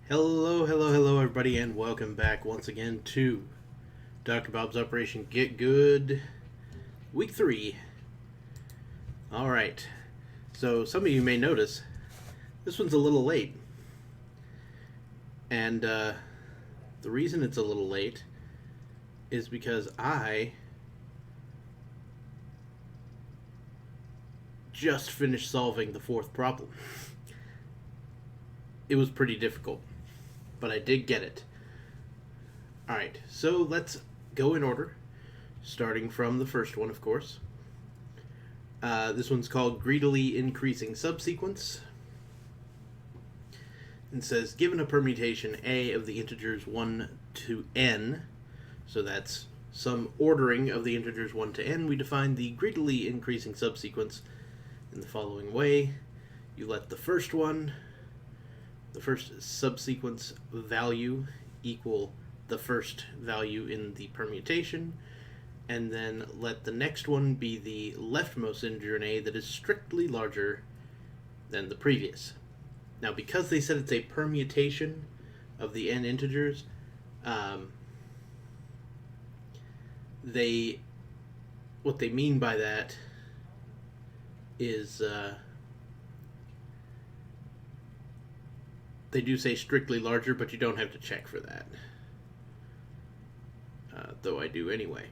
Hello, everybody, and welcome back once again to Dr. Bob's Operation Get Good, Week 3. Alright, so some of you may notice this one's a little late. And the reason it's a little late is because I just finished solving the fourth problem. It was pretty difficult, but I did get it. Alright, so let's go in order, starting from the first one, of course. This one's called Greedily Increasing Subsequence. It says, given a permutation A of the integers 1 to n, so that's some ordering of the integers 1 to n, we define the greedily increasing subsequence in the following way. You let the first subsequence value equal the first value in the permutation, and then let the next one be the leftmost integer in A that is strictly larger than the previous. Now, because they said it's a permutation of the n integers, what they mean by that is they do say strictly larger, but you don't have to check for that. Though I do anyway.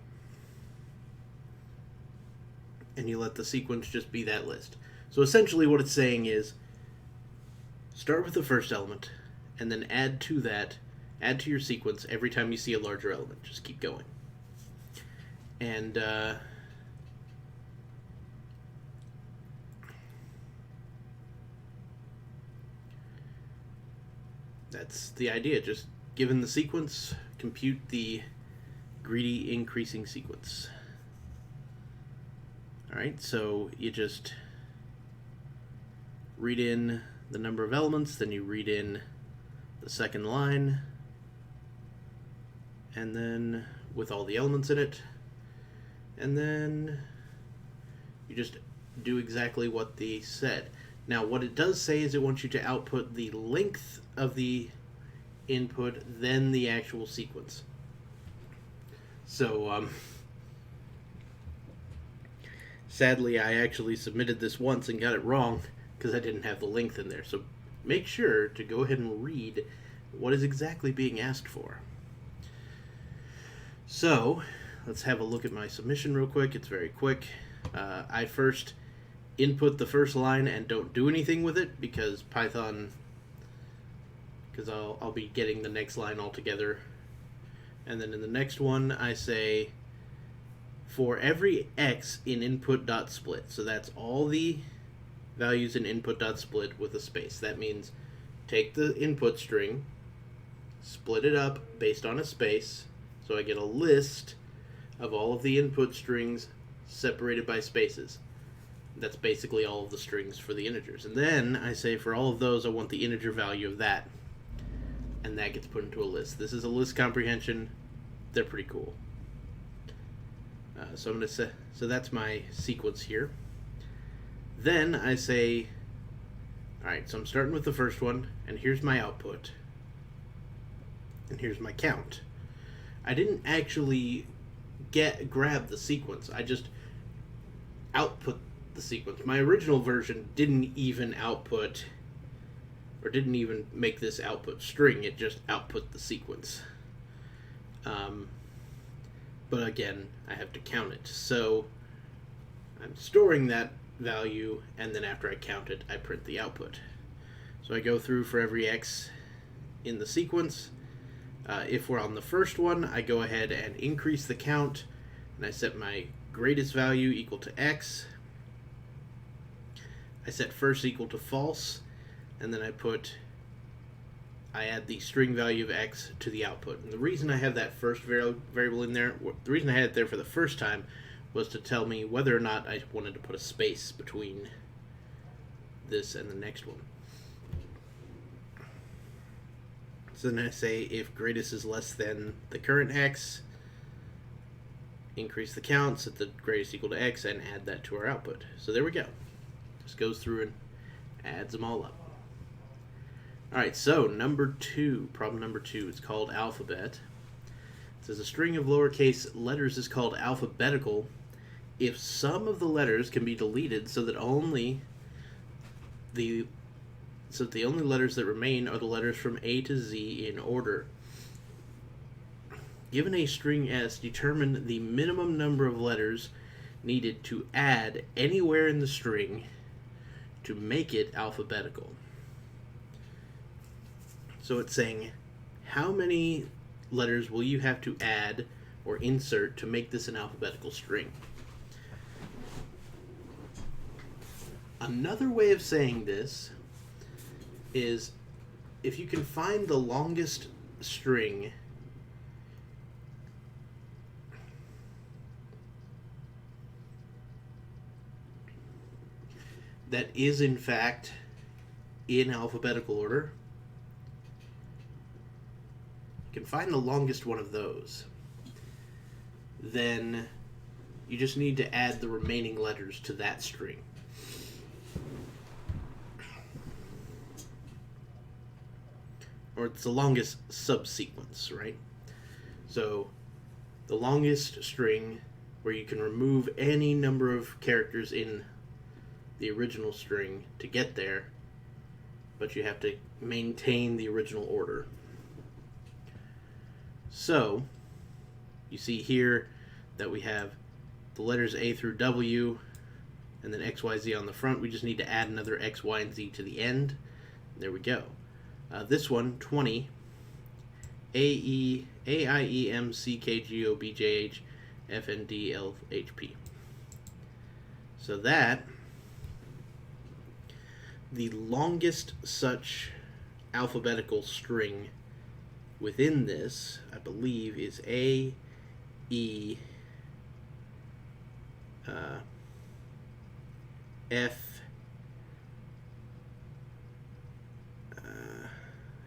And you let the sequence just be that list. So essentially what it's saying is, start with the first element, and then add to your sequence every time you see a larger element. Just keep going. And that's the idea. Just given the sequence, compute the greedy increasing sequence. Alright, so you just read in the number of elements, then you read in the second line, and then with all the elements in it, and then you just do exactly what they said. Now, what it does say is it wants you to output the length of the input, then the actual sequence. So, sadly, I actually submitted this once and got it wrong because I didn't have the length in there. So make sure to go ahead and read what is exactly being asked for. So let's have a look at my submission real quick. It's very quick. I first input the first line and don't do anything with it because Python, because I'll be getting the next line altogether. And then in the next one, I say, for every x in input.split. So that's all the values in input.split with a space. That means take the input string, split it up based on a space, so I get a list of all of the input strings separated by spaces. That's basically all of the strings for the integers. And then I say for all of those, I want the integer value of that. And that gets put into a list. This is a list comprehension. They're pretty cool. So I'm going to say, so that's my sequence here. Then I say, alright, so I'm starting with the first one, and here's my output. And here's my count. I didn't actually grab the sequence. I just output the sequence. My original version didn't even output, or didn't even make this output string. It just output the sequence. But again, I have to count it. So I'm storing that value, and then after I count it, I print the output. So I go through for every x in the sequence. If we're on the first one, I go ahead and increase the count, and I set my greatest value equal to x. I set first equal to false, and then I add the string value of x to the output. And the reason I have that first variable in there, the reason I had it there for the first time was to tell me whether or not I wanted to put a space between this and the next one. So then I say if greatest is less than the current x, increase the count, set the greatest equal to x, and add that to our output. So there we go. Just goes through and adds them all up. Alright, so number 2, problem number 2, it's called alphabet. It says a string of lowercase letters is called alphabetical if some of the letters can be deleted so that the only letters that remain are the letters from A to Z in order. Given a string S, determine the minimum number of letters needed to add anywhere in the string to make it alphabetical. So it's saying, how many letters will you have to add or insert to make this an alphabetical string? Another way of saying this is, if you can find the longest string that is in fact in alphabetical order, you can find the longest one of those, then you just need to add the remaining letters to that string. Or it's the longest subsequence, right? So the longest string where you can remove any number of characters in the original string to get there, but you have to maintain the original order. So you see here that we have the letters A through W and then X, Y, Z on the front. We just need to add another X, Y, and Z to the end. There we go. This one, 20, A, I, E, M, C, K, G, O, B, J, H, F, N, D, L, H, P. So that, the longest such alphabetical string within this, I believe, is A, E, F,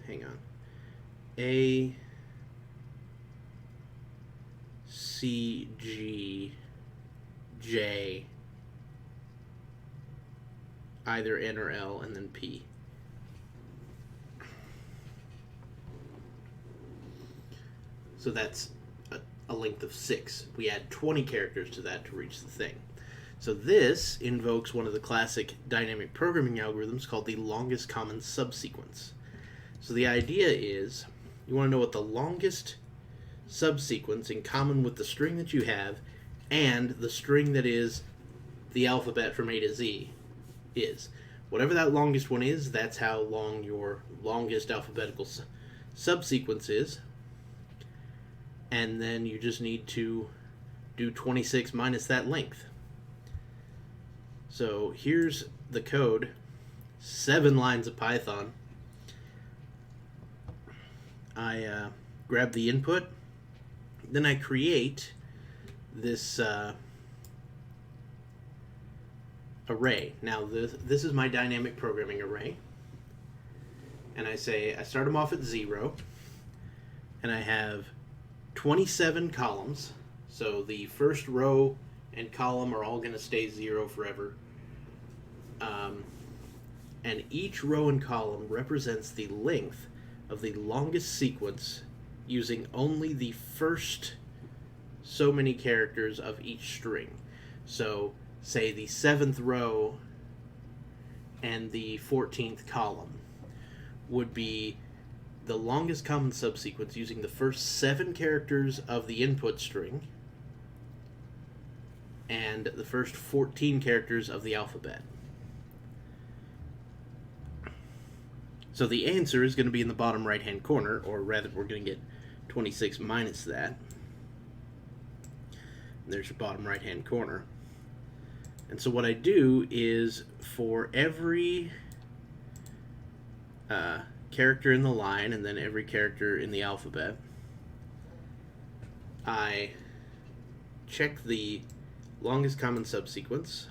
hang on, A, C, G, J, either N or L, and then P. So that's a length of 6. We add 20 characters to that to reach the thing. So this invokes one of the classic dynamic programming algorithms called the longest common subsequence. So the idea is, you want to know what the longest subsequence in common with the string that you have and the string that is the alphabet from A to Z is. Whatever that longest one is, that's how long your longest alphabetical subsequence is. And then you just need to do 26 minus that length. So here's the code, 7 lines of Python. I grab the input, then I create this array. Now this is my dynamic programming array, and I say I start them off at 0, and I have 27 columns, so the first row and column are all going to stay 0 forever. And each row and column represents the length of the longest sequence using only the first so many characters of each string. So, say the 7th row and the 14th column would be the longest common subsequence using the first 7 characters of the input string and the first 14 characters of the alphabet. So the answer is going to be in the bottom right hand corner, or rather we're going to get 26 minus that. And there's your bottom right hand corner. And so what I do is, for every character in the line and then every character in the alphabet, I check the longest common subsequence.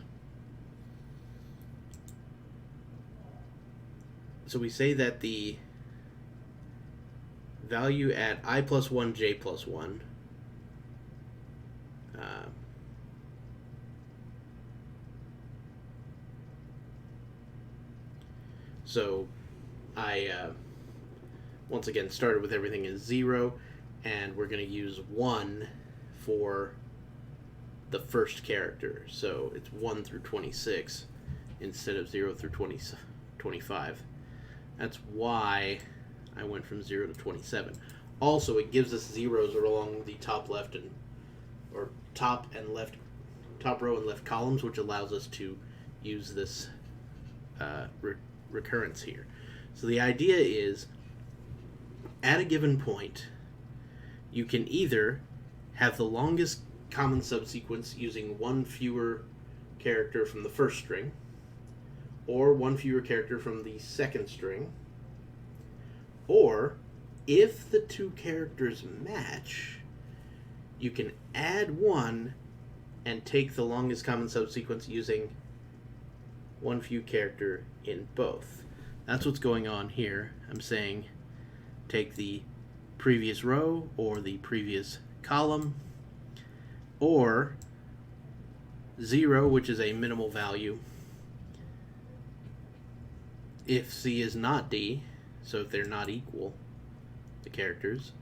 So we say that the value at I plus 1, j plus 1 so I once again started with everything as 0, and we're going to use 1 for the first character. So it's 1 through 26 instead of 0 through 25. That's why I went from 0 to 27. Also, it gives us zeros along the top left or top row and left columns, which allows us to use this recurrence here. So the idea is, at a given point, you can either have the longest common subsequence using one fewer character from the first string, or one fewer character from the second string, or if the two characters match, you can add 1 and take the longest common subsequence using one few character in both. That's what's going on here. I'm saying take the previous row or the previous column, or 0, which is a minimal value, if C is not D, so if they're not equal, the characters.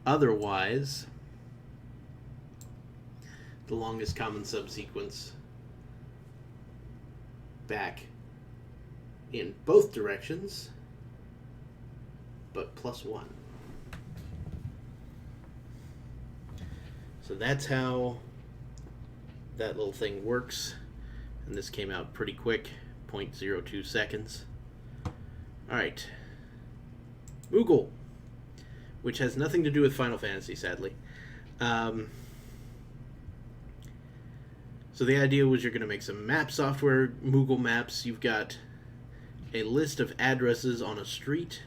Otherwise, the longest common subsequence back in both directions, but +1. So that's how that little thing works, and this came out pretty quick, 0.02 seconds. Alright, Moogle, which has nothing to do with Final Fantasy, sadly. So the idea was you're going to make some map software, Moogle maps. You've got a list of addresses on a street,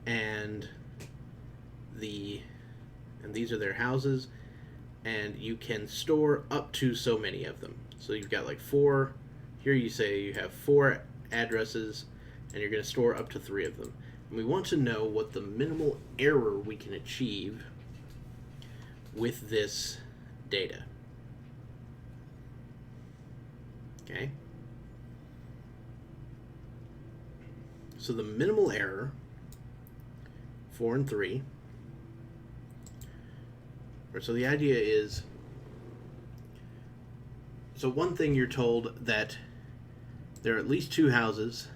and these are their houses, and you can store up to so many of them. So you've got like 4, here you say you have 4 addresses, and you're going to store up to 3 of them. And we want to know what the minimal error we can achieve with this data. Okay? So the minimal error, 4 and 3, so the idea is, so one thing you're told that there are at least 2 houses,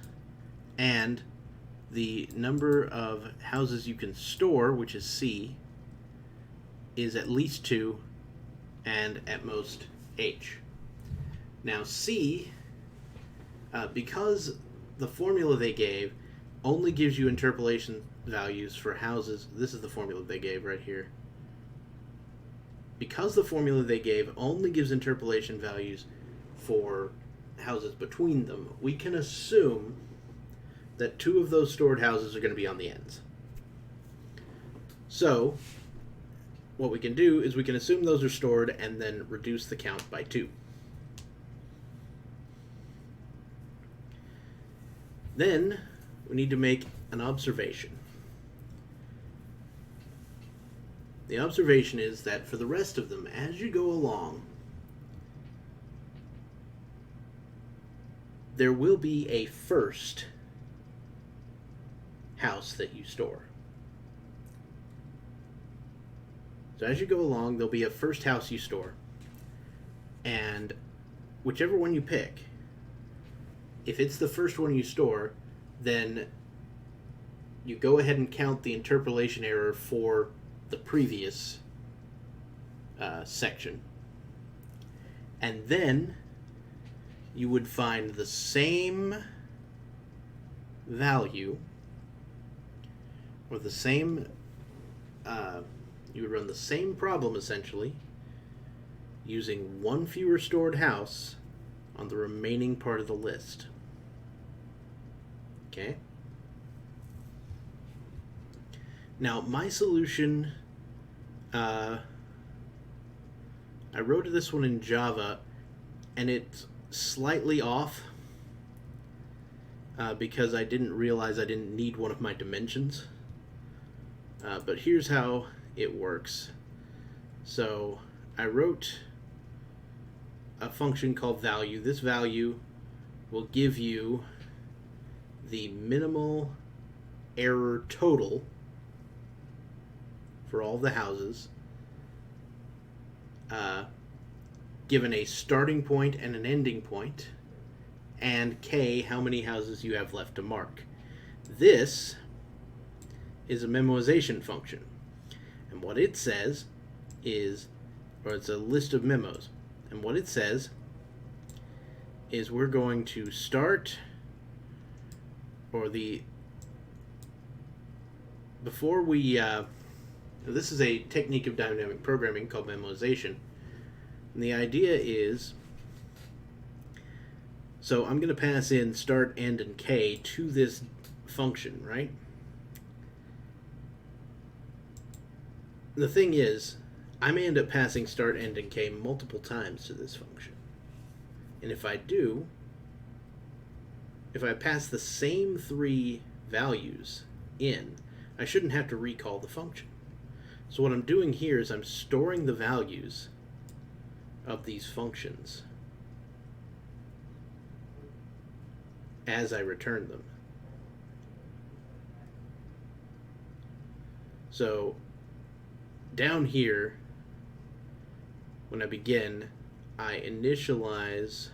and the number of houses you can store, which is C, is at least 2 and at most H. Now C, because the formula they gave only gives you interpolation values for houses, this is the formula they gave right here. Because the formula they gave only gives interpolation values for houses between them, we can assume that 2 of those stored houses are going to be on the ends. So what we can do is we can assume those are stored and then reduce the count by 2. Then we need to make an observation. The observation is that for the rest of them, as you go along, there will be a first house that you store. So as you go along, there'll be a first house you store, and whichever one you pick, if it's the first one you store, then you go ahead and count the interpolation error for the previous section, and then you would find the same value, or the same you would run the same problem essentially using 1 fewer stored house on the remaining part of the list. Okay? Now, my solution, I wrote this one in Java, and it's slightly off because I didn't realize I didn't need one of my dimensions. But here's how it works. So I wrote a function called value. This value will give you the minimal error total for all the houses, given a starting point and an ending point, and k, how many houses you have left to mark. This is a memoization function, and what it says is, or it's a list of memos, and what it says is we're going to start, or before we, this is a technique of dynamic programming called memoization, and the idea is, so I'm going to pass in start, end, and k to this function, right? The thing is, I may end up passing start, end, and k multiple times to this function. And if I do, if I pass the same 3 values in, I shouldn't have to recall the function. So what I'm doing here is I'm storing the values of these functions as I return them. So down here, when I begin, I initialize,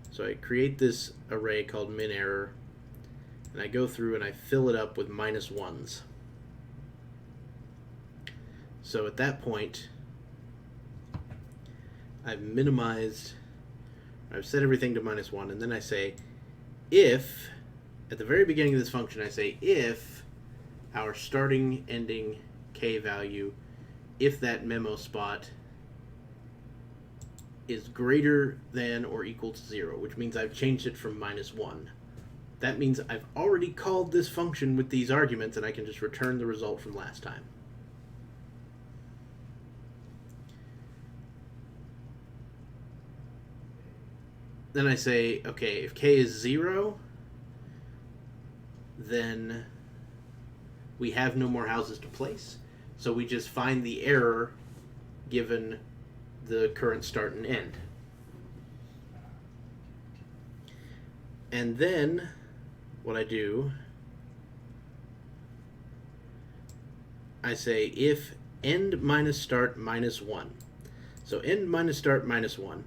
so I create this array called minError, and I go through and I fill it up with -1s. So at that point, I've minimized, I've set everything to -1, and then I say if, at the very beginning of this function, I say if our starting, ending k value, if that memo spot is greater than or equal to 0, which means I've changed it from -1. That means I've already called this function with these arguments, and I can just return the result from last time. Then I say, okay, if k is 0, then we have no more houses to place, so we just find the error given the current start and end. And then what I do, I say if end minus start -1. So end minus start -1.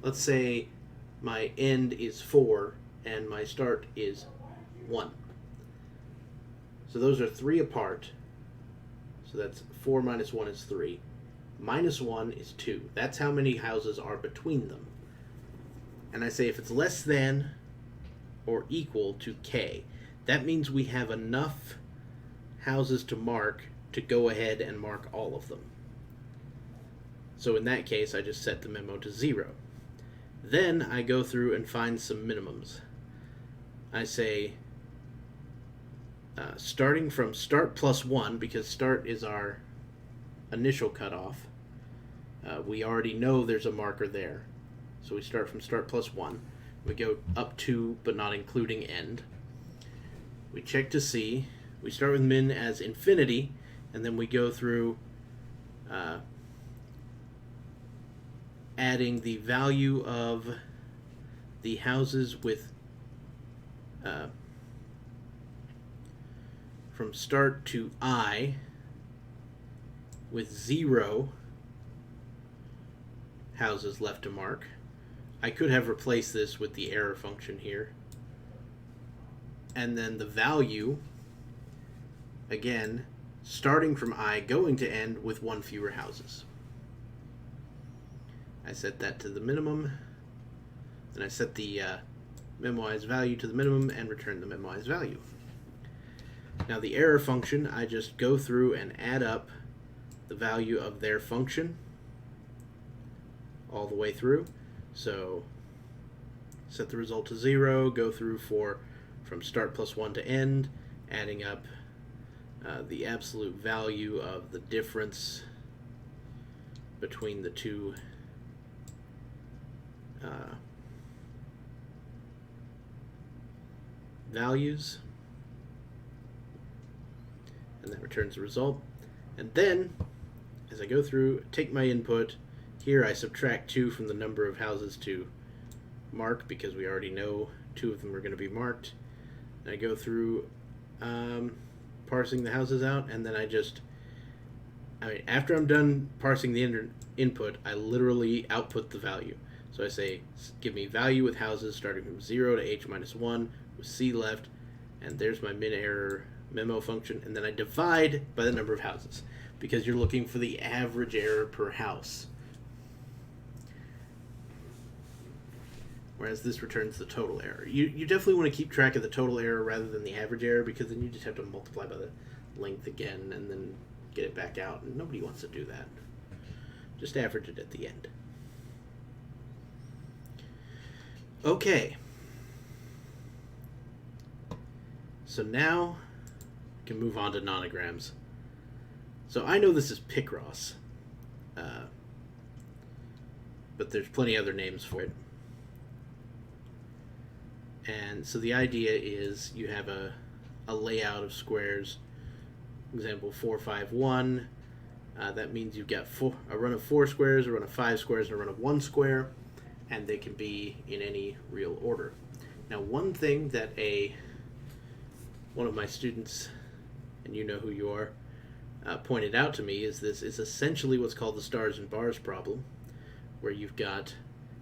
Let's say my end is 4 and my start is 1. So those are 3 apart. So that's 4 minus 1 is 3. -1 is 2. That's how many houses are between them. And I say if it's less than or equal to k, that means we have enough houses to mark to go ahead and mark all of them. So in that case, I just set the memo to 0. Then I go through and find some minimums. I say starting from start +1, because start is our initial cutoff. We already know there's a marker there. So we start from start +1. We go up to, but not including end. We check to see. We start with min as infinity, and then we go through adding the value of the houses with from start to I with 0 houses left to mark. I could have replaced this with the error function here. And then the value, again, starting from I, going to end with 1 fewer houses. I set that to the minimum, then I set the memoized value to the minimum and return the memoized value. Now the error function, I just go through and add up the value of their function all the way through. So set the result to 0, go through from start +1 to end, adding up the absolute value of the difference between the two values, and that returns the result. And then as I go through, take my input, here I subtract 2 from the number of houses to mark because we already know two of them are going to be marked. I go through parsing the houses out, and then after I'm done parsing the input, I literally output the value. So I say, give me value with houses starting from 0 to h minus 1 with c left, and there's my min error memo function, and then I divide by the number of houses because you're looking for the average error per house. Whereas this returns the total error. You definitely want to keep track of the total error rather than the average error, because then you just have to multiply by the length again and then get it back out, and nobody wants to do that. Just average it at the end. Okay. So now we can move on to nonograms. So I know this is Picross, but there's plenty other names for it. And so the idea is you have a layout of squares. Example 4, 5, 1. That means you've got a run of 4 squares, a run of 5 squares, and a run of 1 square, and they can be in any real order. Now, one thing that one of my students, and you know who you are, pointed out to me is this is essentially what's called the stars and bars problem, where you've got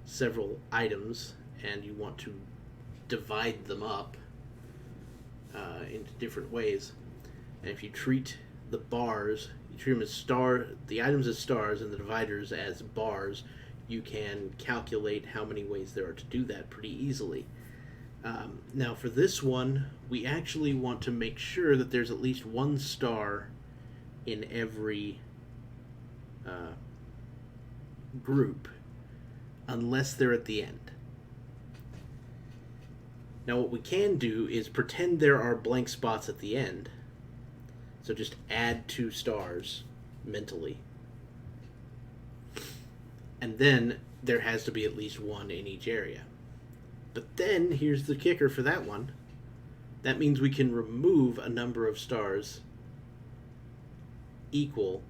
several items and you want to divide them up into different ways. And if you treat the bars, you treat them as the items as stars and the dividers as bars, you can calculate how many ways there are to do that pretty easily. Now for this one, we actually want to make sure that there's at least one star in every group, unless they're at the end. Now what we can do is pretend there are blank spots at the end. So just add 2 stars mentally. And then there has to be at least one in each area. But then here's the kicker for that one. That means we can remove a number of stars equal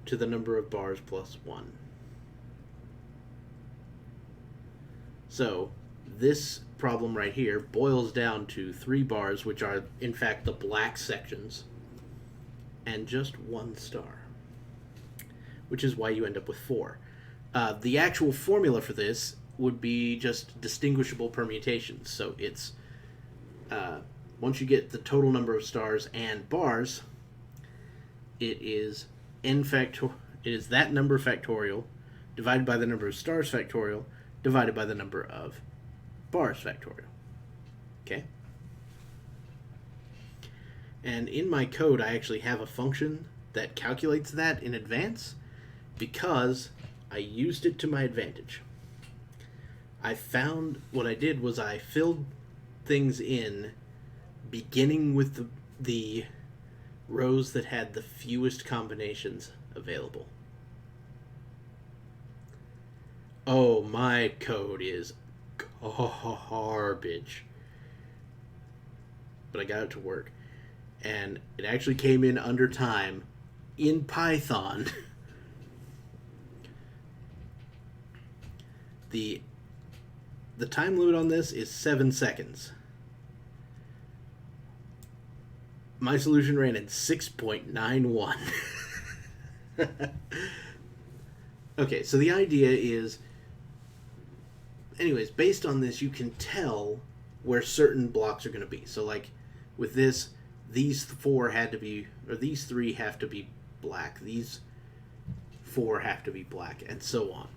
to the number of bars plus 1. So this problem right here boils down to 3 bars, which are in fact the black sections, and just 1 star, which is why you end up with 4. The actual formula for this would be just distinguishable permutations. So it's once you get the total number of stars and bars, it is that number factorial divided by the number of stars factorial divided by the number of bars factorial. Okay? And in my code, I actually have a function that calculates that in advance because I used it to my advantage. I found what I did was I filled things in beginning with the rows that had the fewest combinations available. Oh, my code is garbage. But I got it to work. And it actually came in under time in Python. The time limit on this is 7 seconds. My solution ran in 6.91. Okay, so the idea is, anyways, based on this, you can tell where certain blocks are going to be. So, like, with this, these 4 had to be, or these 3 have to be black. These 4 have to be black, and so on.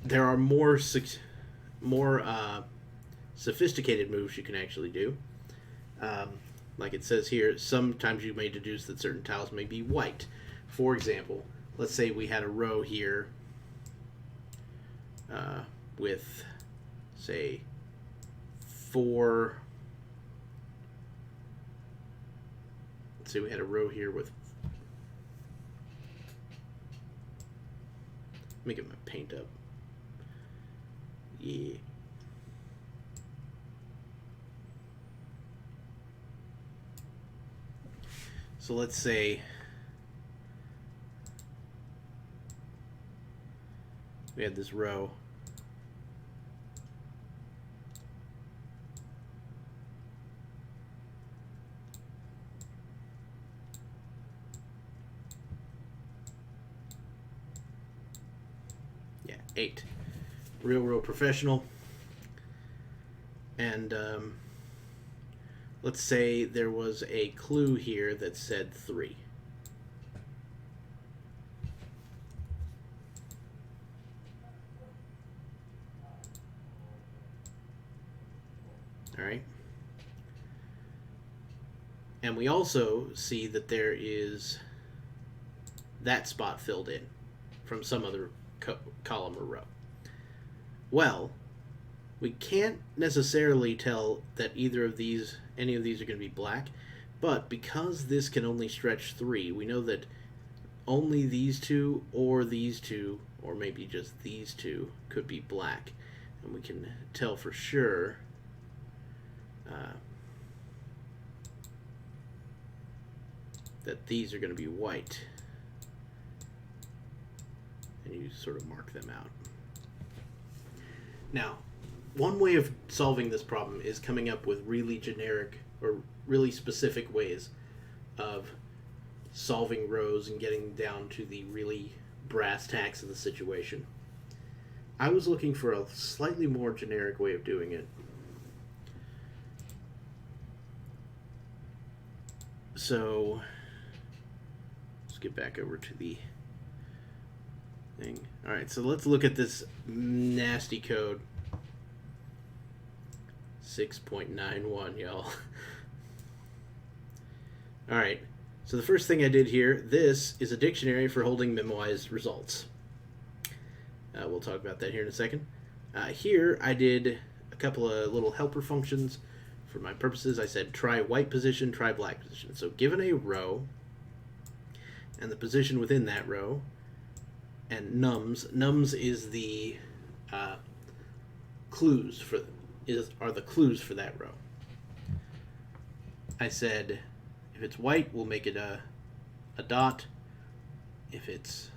There are more sophisticated moves you can actually do. Like it says here, sometimes you may deduce that certain tiles may be white. For example, let's say we had a row here with, say, 4. Let's say we had a row here with. Let me get my paint up. Yeah. So let's say we had this row 8. Real professional. And let's say there was a clue here that said 3. All right. And we also see that there is that spot filled in from some other column or row. Well, we can't necessarily tell that any of these are going to be black, but because this can only stretch 3, we know that only these two, or maybe just these two, could be black. And we can tell for sure that these are going to be white. And you sort of mark them out. Now, one way of solving this problem is coming up with really generic or really specific ways of solving rows and getting down to the really brass tacks of the situation. I was looking for a slightly more generic way of doing it. So, let's get back over to the thing. Alright, so let's look at this nasty code. 6.91, y'all. Alright, so the first thing I did here, this is a dictionary for holding memoized results. We'll talk about that here in a second. Here I did a couple of little helper functions for my purposes. I said try white position, try black position. So given a row and the position within that row, and nums is the clues are the clues for that row. I said if it's white, we'll make it a dot. If it's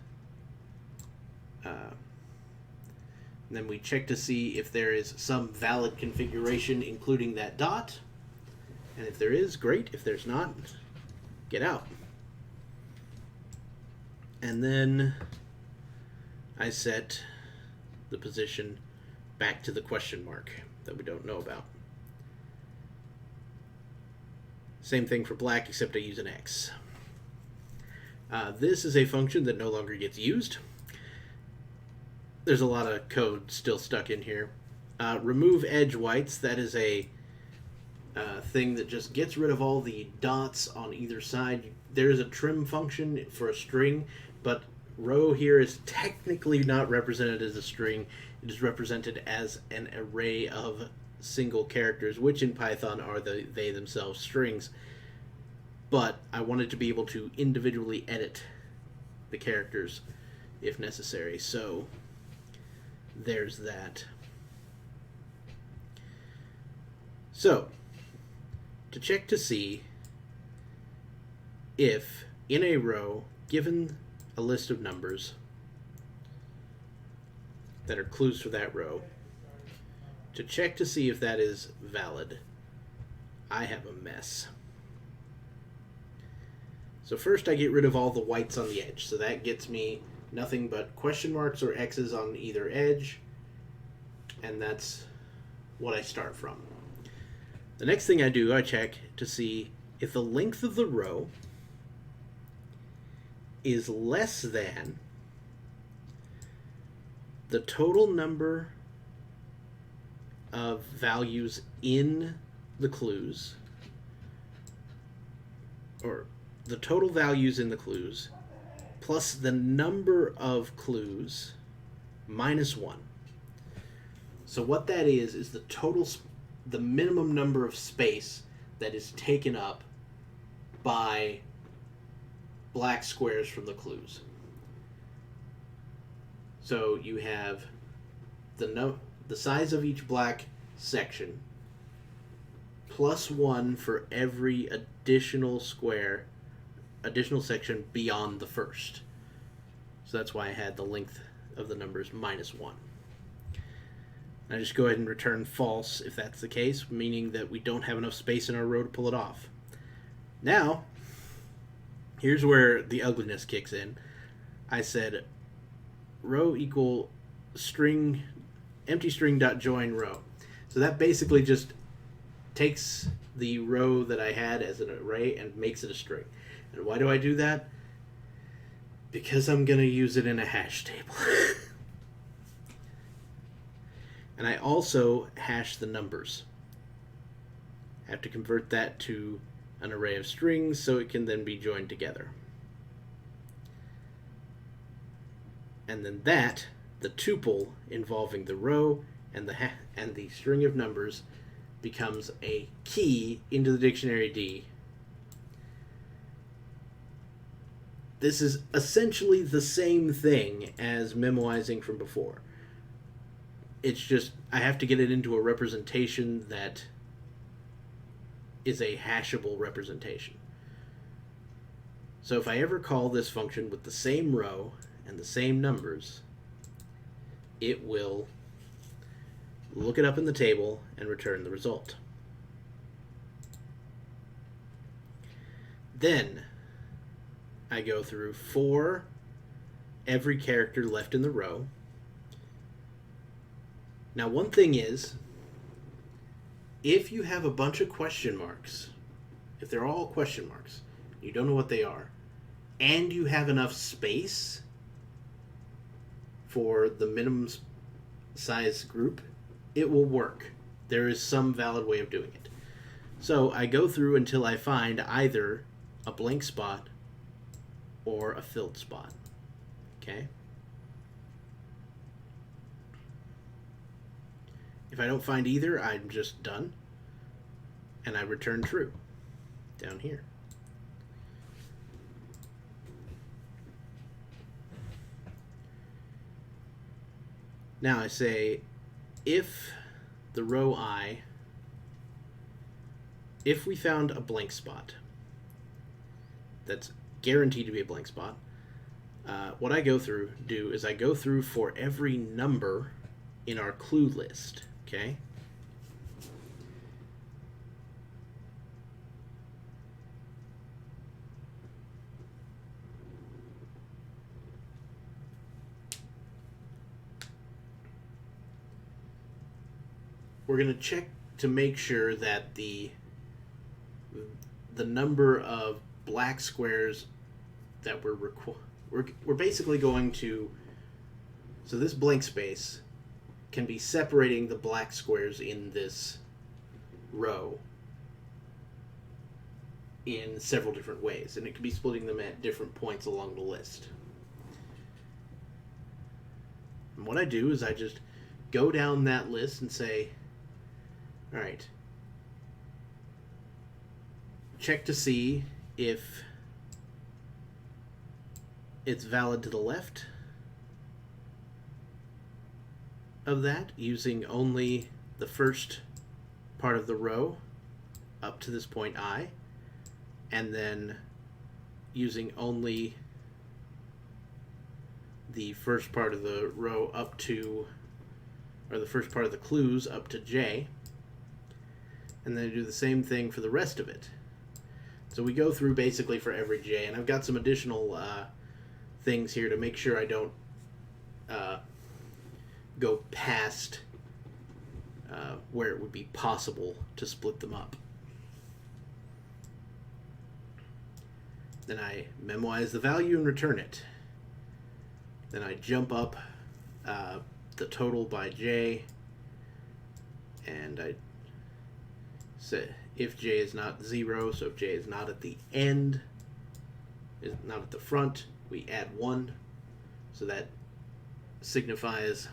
then we check to see if there is some valid configuration including that dot. And if there is, great. If there's not, get out. And then I set the position back to the question mark that we don't know about. Same thing for black, except I use an X. This is a function that no longer gets used. There's a lot of code still stuck in here. Remove edge whites. That is a thing that just gets rid of all the dots on either side. There is a trim function for a string, but row here is technically not represented as a string. It is represented as an array of single characters, which in Python are they themselves strings. But I wanted to be able to individually edit the characters if necessary. So there's that. So, to check to see if in a row, given a list of numbers that are clues for that row, to check to see if that is valid, I have a mess. So first I get rid of all the whites on the edge. So that gets me nothing but question marks or X's on either edge. And that's what I start from. The next thing I do, I check to see if the length of the row is less than the total number of values in the clues, or the total values in the clues plus the number of clues minus 1. So what that is the total, the minimum number of space that is taken up by black squares from the clues. So you have the size of each black section plus 1 for every additional section beyond the first. So that's why I had the length of the numbers minus 1. I just go ahead and return false if that's the case, meaning that we don't have enough space in our row to pull it off. Now, here's where the ugliness kicks in. I said row equal string empty string dot join row. So that basically just takes the row that I had as an array and makes it a string. And why do I do that? Because I'm going to use it in a hash table. And I also hash the numbers. I have to convert that to an array of strings so it can then be joined together. And then that, the tuple involving the row and the string of numbers, becomes a key into the dictionary D. This is essentially the same thing as memoizing from before. It's just I have to get it into a representation that is a hashable representation. So if I ever call this function with the same row and the same numbers, it will look it up in the table and return the result. Then I go through for every character left in the row. Now, one thing is, if you have a bunch of question marks, if they're all question marks, you don't know what they are, and you have enough space for the minimum size group, it will work. There is some valid way of doing it. So I go through until I find either a blank spot or a filled spot. Okay? If I don't find either, I'm just done. And I return true down here. Now I say, if the row I, if we found a blank spot, that's guaranteed to be a blank spot, what I do is I go through for every number in our clue list, okay? We're going to check to make sure that the number of black squares that we're basically going to, so this blank space can be separating the black squares in this row in several different ways, and it can be splitting them at different points along the list. And what I do is I just go down that list and say, all right, check to see if it's valid to the left of that, using only the first part of the row up to this point I, and then using only the first part of the row up to, or the first part of the clues up to J, and then I do the same thing for the rest of it. So we go through basically for every J, and I've got some additional things here to make sure I don't go past where it would be possible to split them up. Then I memoize the value and return it. Then I jump up the total by J, and I say if J is not 0, so if J is not at the end, is not at the front, we add 1, so that signifies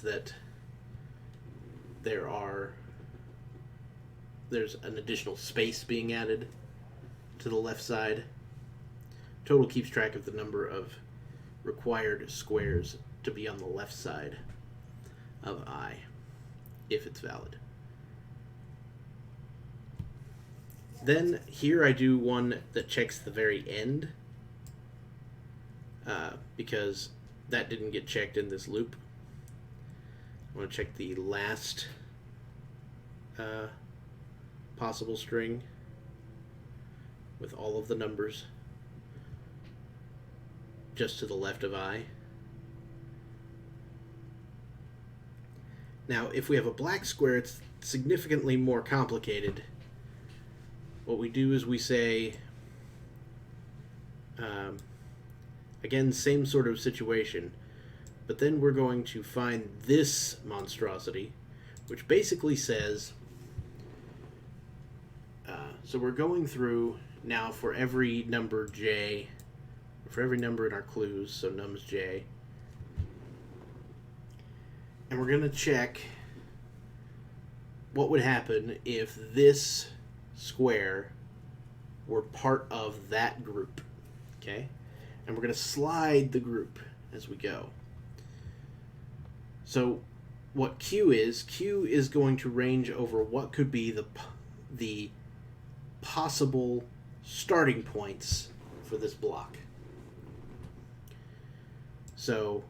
that there's an additional space being added to the left side. Total keeps track of the number of required squares to be on the left side of I, if it's valid. Then here I do one that checks the very end because that didn't get checked in this loop. I want to check the last possible string with all of the numbers just to the left of I. Now, if we have a black square, it's significantly more complicated. What we do is we say, again, same sort of situation, but then we're going to find this monstrosity, which basically says, so we're going through now for every number j, for every number in our clues, so nums j, and we're going to check what would happen if this square were part of that group, okay? And we're going to slide the group as we go. So what Q is going to range over what could be the possible starting points for this block. So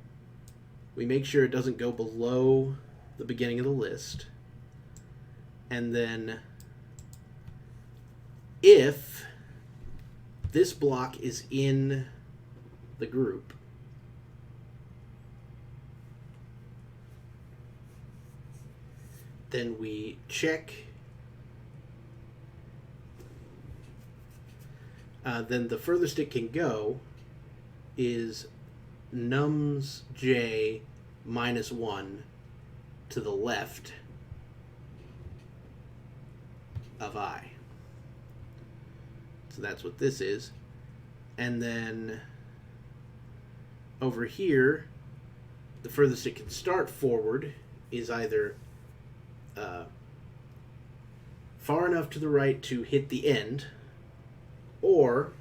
we make sure it doesn't go below the beginning of the list. And then if this block is in the group, then we check, then the furthest it can go is nums j minus 1 to the left of I. So that's what this is. And then over here, the furthest it can start forward is either far enough to the right to hit the end, or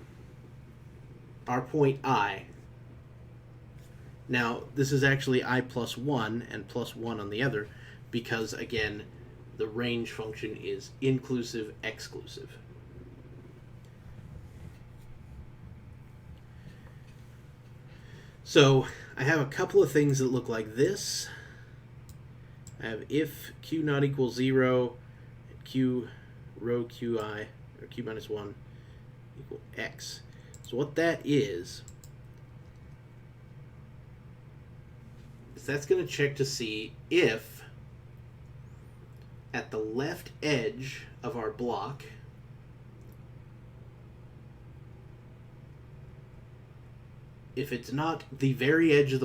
our point I. Now, this is actually I plus 1 and plus 1 on the other, because, again, the range function is inclusive, exclusive. So, I have a couple of things that look like this. I have if q not equals 0, q rho qi, or q minus 1 equal x. So what that is that's going to check to see if at the left edge of our block if it's not the very edge of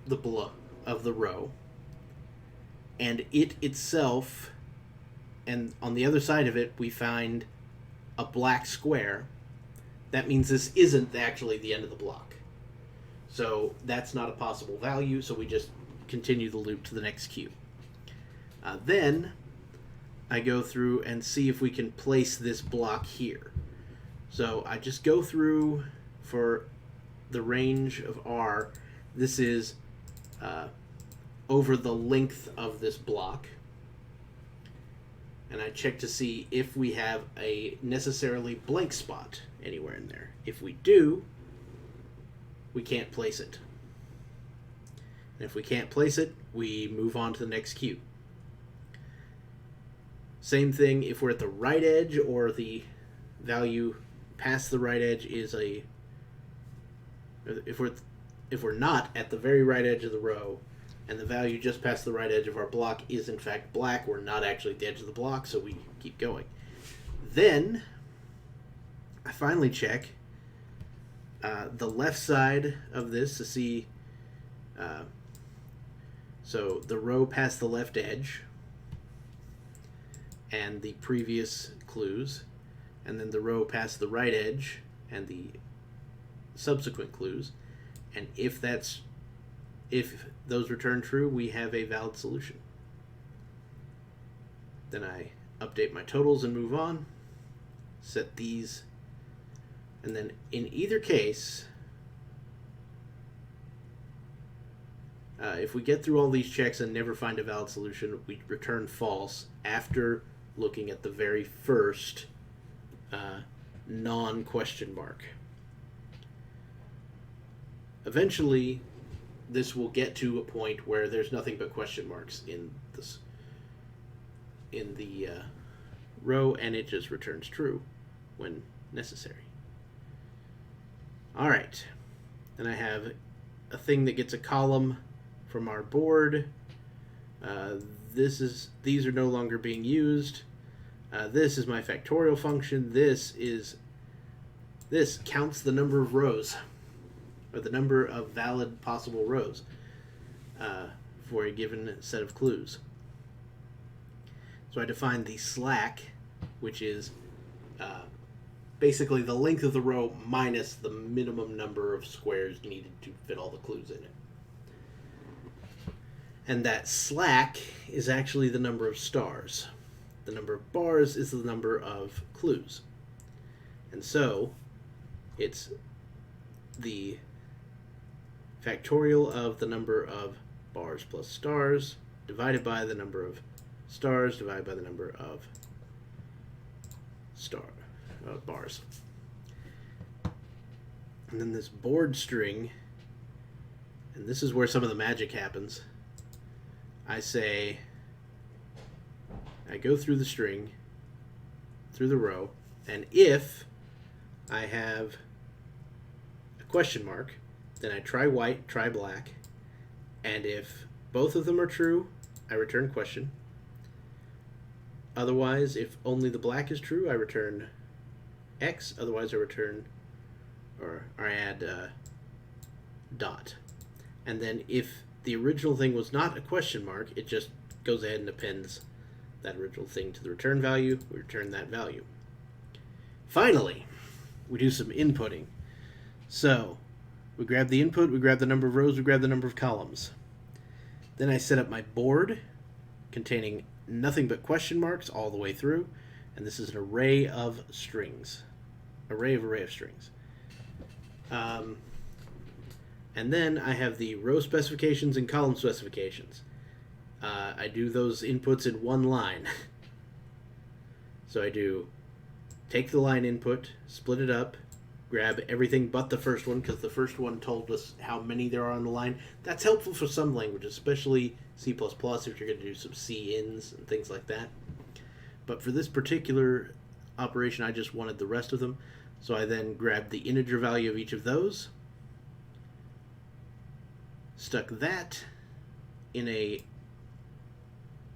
the row, and it itself, and on the other side of it we find a black square, that means this isn't actually the end of the block. So that's not a possible value, so we just continue the loop to the next Q. Then I go through and see if we can place this block here. So I just go through for the range of R. This is over the length of this block. And I check to see if we have a necessarily blank spot anywhere in there. If we do, we can't place it. And if we can't place it, we move on to the next Q. Same thing if we're at the right edge or the value past the right edge is a... If we're not at the very right edge of the row and the value just past the right edge of our block is in fact black, we're not actually at the edge of the block, so we keep going. Then I finally check the left side of this to see, so the row past the left edge and the previous clues, and then the row past the right edge and the subsequent clues, and if those return true, we have a valid solution. Then I update my totals and move on, set these, and then in either case, if we get through all these checks and never find a valid solution, we return false after looking at the very first non-question mark. Eventually, this will get to a point where there's nothing but question marks in the row, and it just returns true when necessary. All right, then I have a thing that gets a column from our board. These are no longer being used. This is my factorial function. This counts the number of rows, or the number of valid possible rows for a given set of clues. So I define the slack, which is basically the length of the row minus the minimum number of squares needed to fit all the clues in it. And that slack is actually the number of stars. The number of bars is the number of clues. And so it's the factorial of the number of bars plus stars divided by the number of stars divided by the number of bars. And then this board string, and this is where some of the magic happens. I go through the string, through the row, and if I have a question mark, then I try white, try black, and if both of them are true, I return question. Otherwise, if only the black is true, I return X. Otherwise, I return, or I add dot. And then if the original thing was not a question mark, it just goes ahead and appends that original thing to the return value. We return that value. Finally, we do some inputting. So we grab the input, we grab the number of rows, we grab the number of columns. Then I set up my board containing nothing but question marks all the way through, and this is an array of strings. Array of strings. And then I have the row specifications and column specifications. I do those inputs in one line. So I do take the line input, split it up, grab everything but the first one, because the first one told us how many there are on the line. That's helpful for some languages, especially C++ if you're going to do some C-ins and things like that. But for this particular operation, I just wanted the rest of them. So I then grabbed the integer value of each of those, stuck that in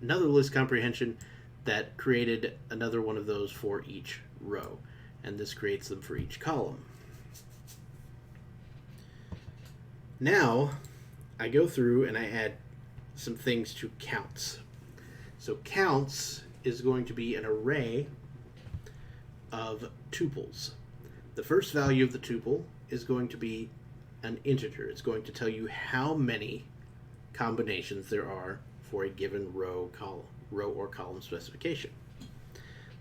another list comprehension that created another one of those for each row. And this creates them for each column. Now, I go through and I add some things to counts. So counts is going to be an array of tuples. The first value of the tuple is going to be an integer. It's going to tell you how many combinations there are for a given row or column specification.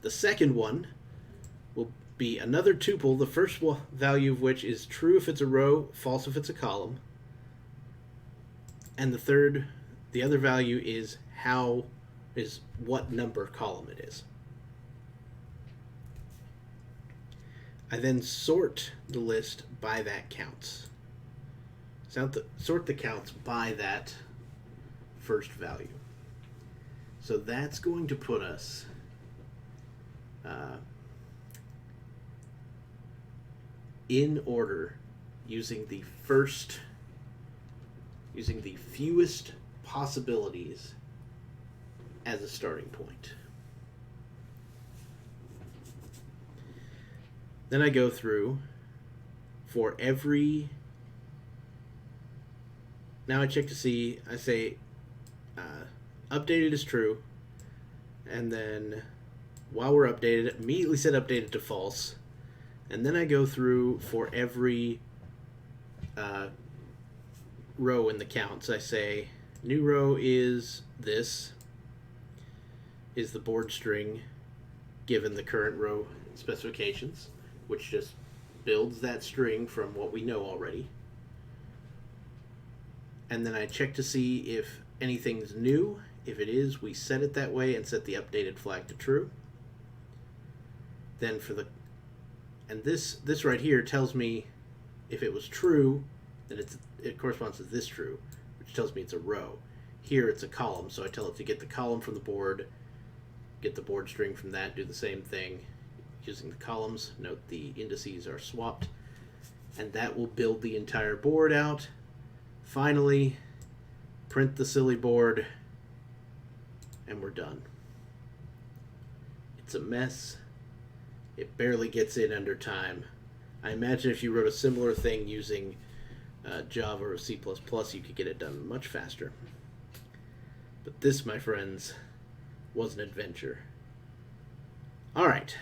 The second one will be another tuple, the first value of which is true if it's a row, false if it's a column. And the other value is what number column it is. I then sort the list by that counts. Sort the counts by that first value. So that's going to put us in order using the fewest possibilities as a starting point. Then I go through for every. Now I check to see, I say updated is true, and then while we're updated, immediately set updated to false, and then I go through for every row in the counts. I say new row is this, is the board string given the current row specifications, which just builds that string from what we know already. And then I check to see if anything's new. If it is, we set it that way and set the updated flag to true. Then this right here tells me if it was true, then it corresponds to this true, which tells me it's a row. Here it's a column, so I tell it to get the column from the board, get the board string from that, do the same thing using the columns. Note the indices are swapped, and that will build the entire board out. Finally, print the silly board, and we're done. It's a mess. It barely gets in under time. I imagine if you wrote a similar thing using Java or C++, you could get it done much faster. But this, my friends, was an adventure. Alright.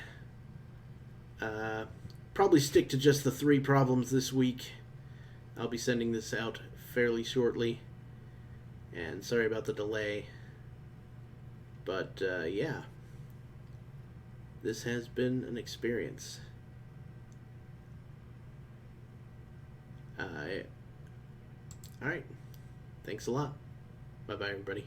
Probably stick to just the 3 problems this week. I'll be sending this out fairly shortly. And sorry about the delay. But, yeah. This has been an experience. Alright. Thanks a lot. Bye-bye, everybody.